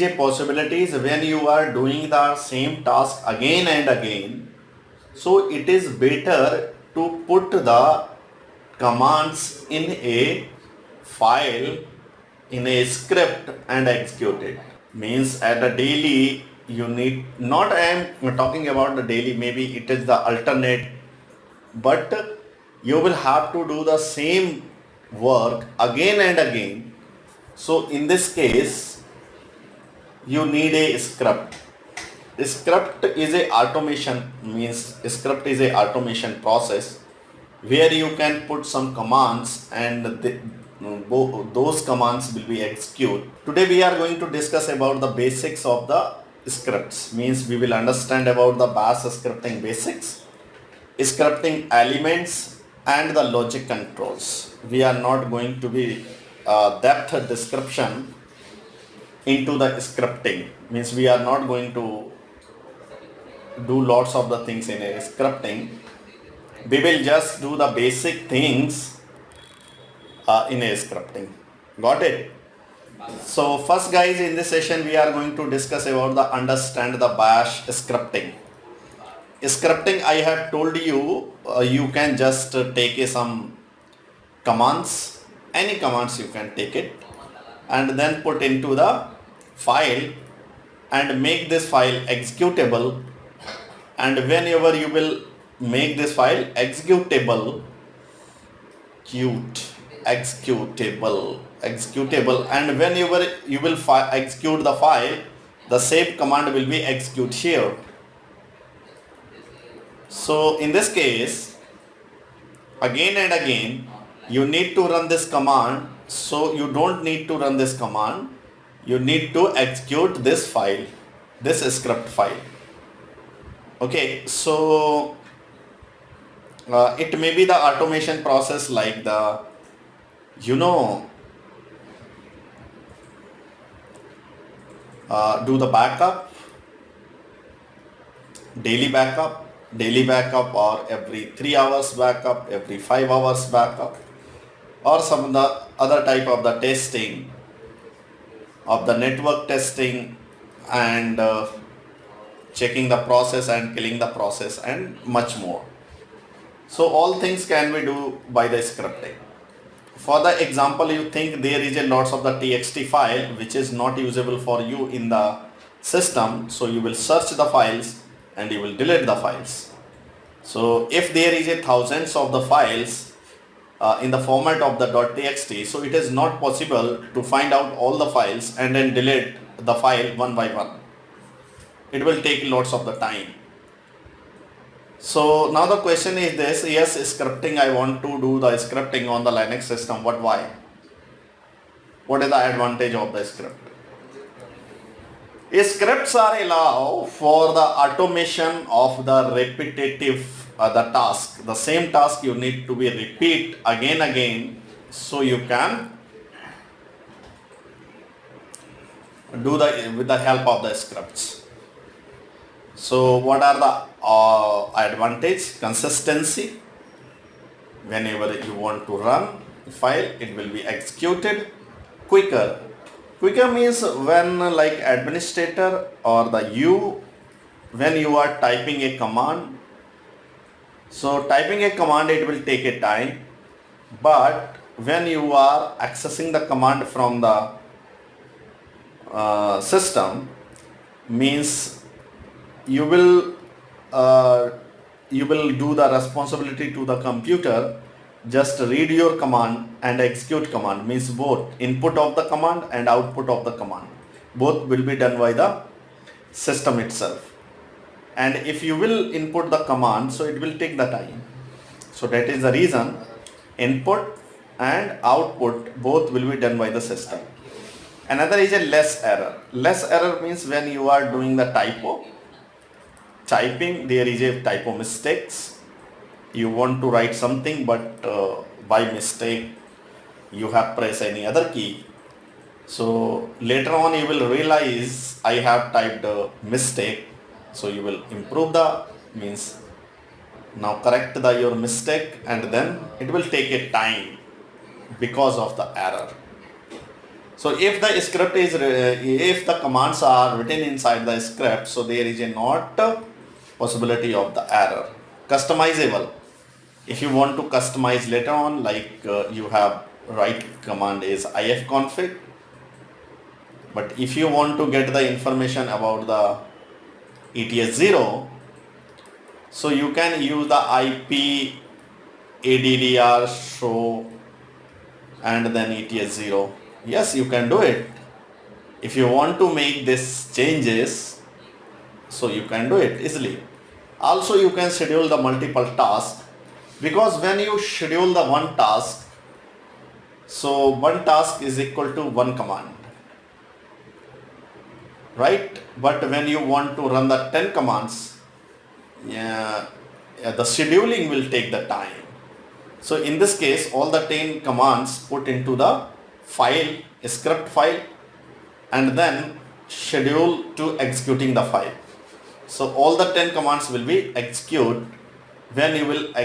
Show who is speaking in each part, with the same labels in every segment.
Speaker 1: is a possibilities when you are doing the same task again and again. So it is better to put the commands in a file, in a script and execute it. Means at a daily you need, not I am talking about the daily, maybe it is the alternate, but you will have to do the same work again and again. So in this case you need a script. Script is a automation, means script is a automation process where you can put some commands and those commands will be executed. Today we are going to discuss about the basics of the scripts, means we will understand about the bash scripting basics, scripting elements and the logic controls. We are not going to be depth description into the scripting, means we are not going to do lots of the things in a scripting. We will just do the basic things in a scripting. Got it? So first guys, in this session we are going to discuss about the understand the bash scripting. Scripting, I have told you, you can just take some commands, any commands you can take it and then put into the file and make this file executable. And whenever you will make this file executable, executable, and whenever you will execute the file, the same command will be execute here. So in this case, again and again you need to run this command. So you don't need to run this command, you need to execute this file, this script file. Okay, so it may be the automation process like the, do the backup, daily backup, or every 3 hours backup, every 5 hours backup, or some of the other type of the testing, of the network testing, and checking the process and killing the process and much more. So all things can be do by the scripting. For the example, you think there is a lots of the txt file which is not usable for you in the system, so you will search the files and you will delete the files. So if there is a thousands of the files in the format of the .txt, so it is not possible to find out all the files and then delete the file one by one. It will take lots of the time. So now the question is this, yes, scripting, I want to do the scripting on the Linux system, but why? What is the advantage of the script? Scripts are allowed for the automation of the repetitive the task. The same task you need to be repeat again, so you can do the with the help of the scripts. So what are the advantage? Consistency. Whenever you want to run the file, it will be executed quicker. Quicker means when like administrator or when you are typing a command. So typing a command, it will take a time, but when you are accessing the command from the system, means you will do the responsibility to the computer, just read your command and execute command, means both input of the command and output of the command, both will be done by the system itself. And if you will input the command, so it will take the time. So that is the reason input and output both will be done by the system. Another is a less error. Less error means when you are doing the typing, there is a typo mistakes. You want to write something, but by mistake you have pressed any other key. So later on you will realize I have typed a mistake. So you will improve the, means now correct your mistake, and then it will take a time because of the error. So if the script is, if the commands are written inside the script, so there is a not possibility of the error. Customizable. If you want to customize later on, like you have write command is ifconfig, but if you want to get the information about the ETS0, so you can use the IP addr show and then ETS0. Yes, you can do it. If you want to make this changes, so you can do it easily. Also you can schedule the multiple tasks, because when you schedule the one task, so one task is equal to one command, right? But when you want to run the 10 commands, the scheduling will take the time. So in this case, all the 10 commands put into the file, script file, and then schedule to executing the file. So all the 10 commands will be executed when you will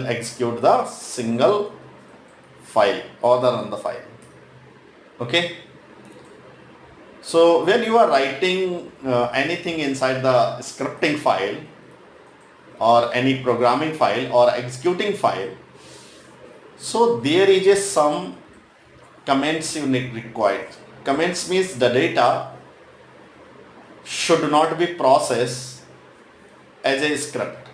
Speaker 1: execute the single file or run the file. Okay. So when you are writing anything inside the scripting file or any programming file or executing file, so there is some comments you need required. Comments means the data should not be processed as a script,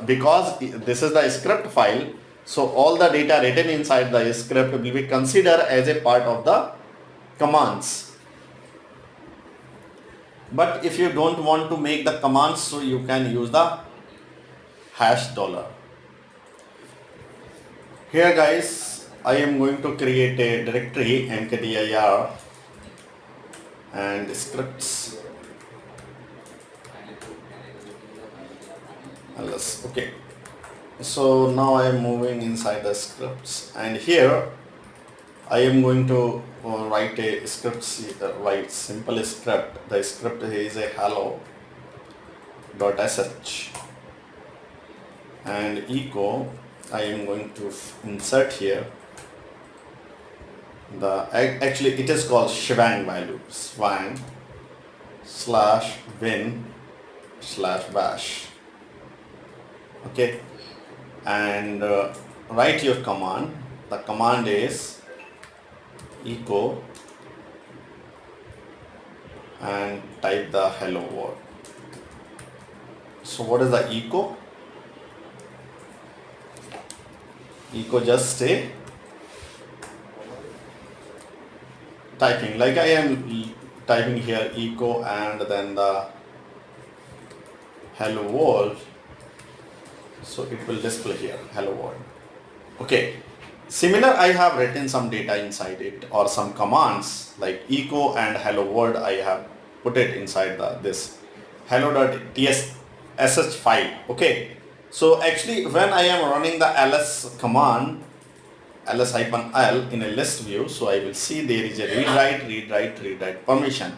Speaker 1: because this is the script file, so all the data written inside the script will be considered as a part of the commands. But if you don't want to make the commands, so you can use the $. Here guys, I am going to create a directory mkdir and scripts ls. Okay, so now I am moving inside the scripts, and here I am going to write a script, write simple script. The script is a hello.sh, and echo I am going to insert here the, actually it is called shebang value, swang /bin/bash. Okay, and write your command. The command is echo and type the hello word. So what is the echo? Echo just say typing, like I am typing here echo and then the hello world, so it will display here hello world. Okay, similar I have written some data inside it, or some commands like echo and hello world I have put it inside this hello.sh file. Okay, so actually when I am running the ls command, ls-l in a list view, so I will see there is a read-write permission.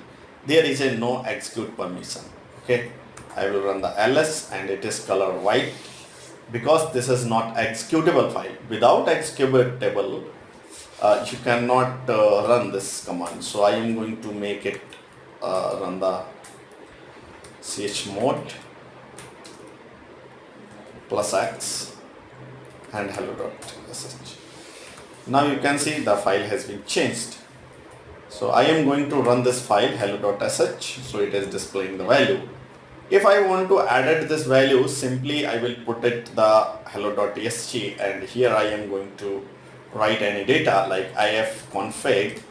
Speaker 1: There is a no execute permission. Okay, I will run the ls and it is color white, because this is not executable file. Without executable, you cannot run this command. So I am going to make it run the chmod +x and hello.sh. Now you can see the file has been changed. So I am going to run this file hello.sh, so it is displaying the value. If I want to add this value, simply I will put it the hello.sh, and here I am going to write any data like ifconfig,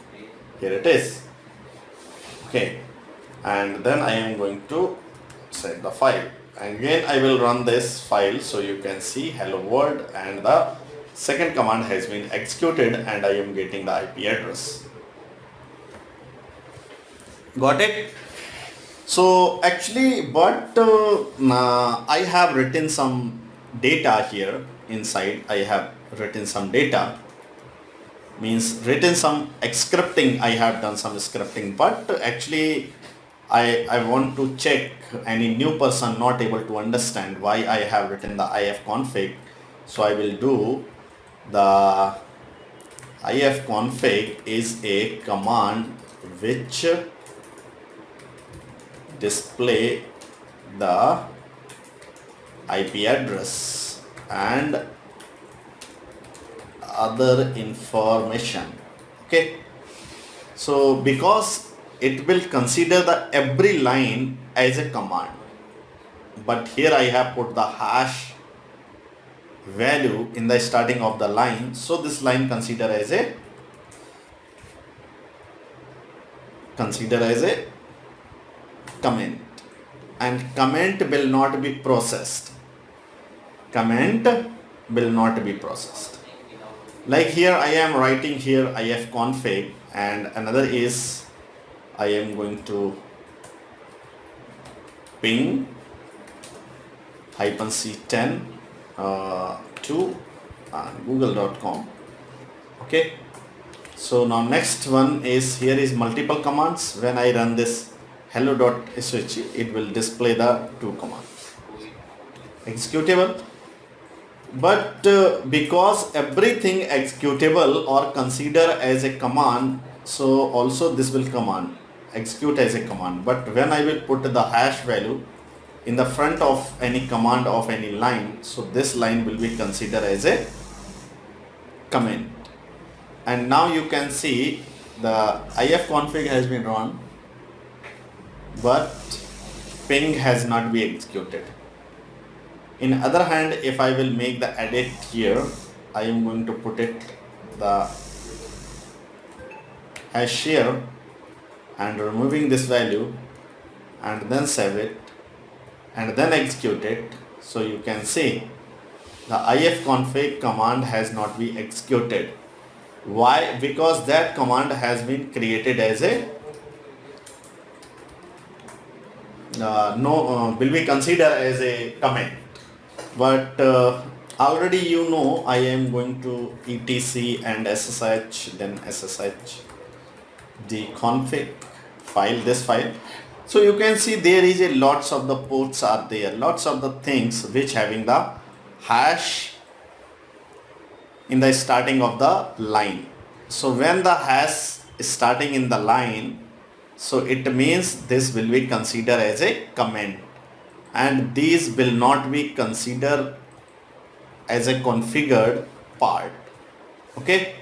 Speaker 1: here it is. Okay, and then I am going to set the file, and again I will run this file, so you can see hello world, and the second command has been executed and I am getting the IP address. Got it? So actually, but I have written some data here inside. I have written some data, means written some scripting. I have done some scripting, but actually I want to check any new person not able to understand why I have written the ifconfig. So I will do the ifconfig is a command which display the IP address and other information. Okay, so because it will consider the every line as a command, but here I have put the hash value in the starting of the line, so this line consider as a comment, and comment will not be processed. Like here I am writing here ifconfig, and another is I am going to ping -c10 to google.com. Okay, so now next one is, here is multiple commands. When I run this hello.sh, it will display the two commands executable. But because everything executable or consider as a command, so also this will command execute as a command. But when I will put the hash value in the front of any command of any line, so this line will be considered as a comment. And now you can see the ifconfig has been run, but ping has not been executed. In other hand, if I will make the edit here, I am going to put it the hash here and removing this value, and then save it and then execute it. So you can see the ifconfig command has not been executed. Why? Because that command has been created as a will be considered as a comment. But already you know I am going to etc and ssh, then ssh the config file, this file. So you can see there is a lots of the ports are there, lots of the things which having the hash in the starting of the line. So when the hash is starting in the line, so it means this will be considered as a comment, and these will not be considered as a configured part. Okay,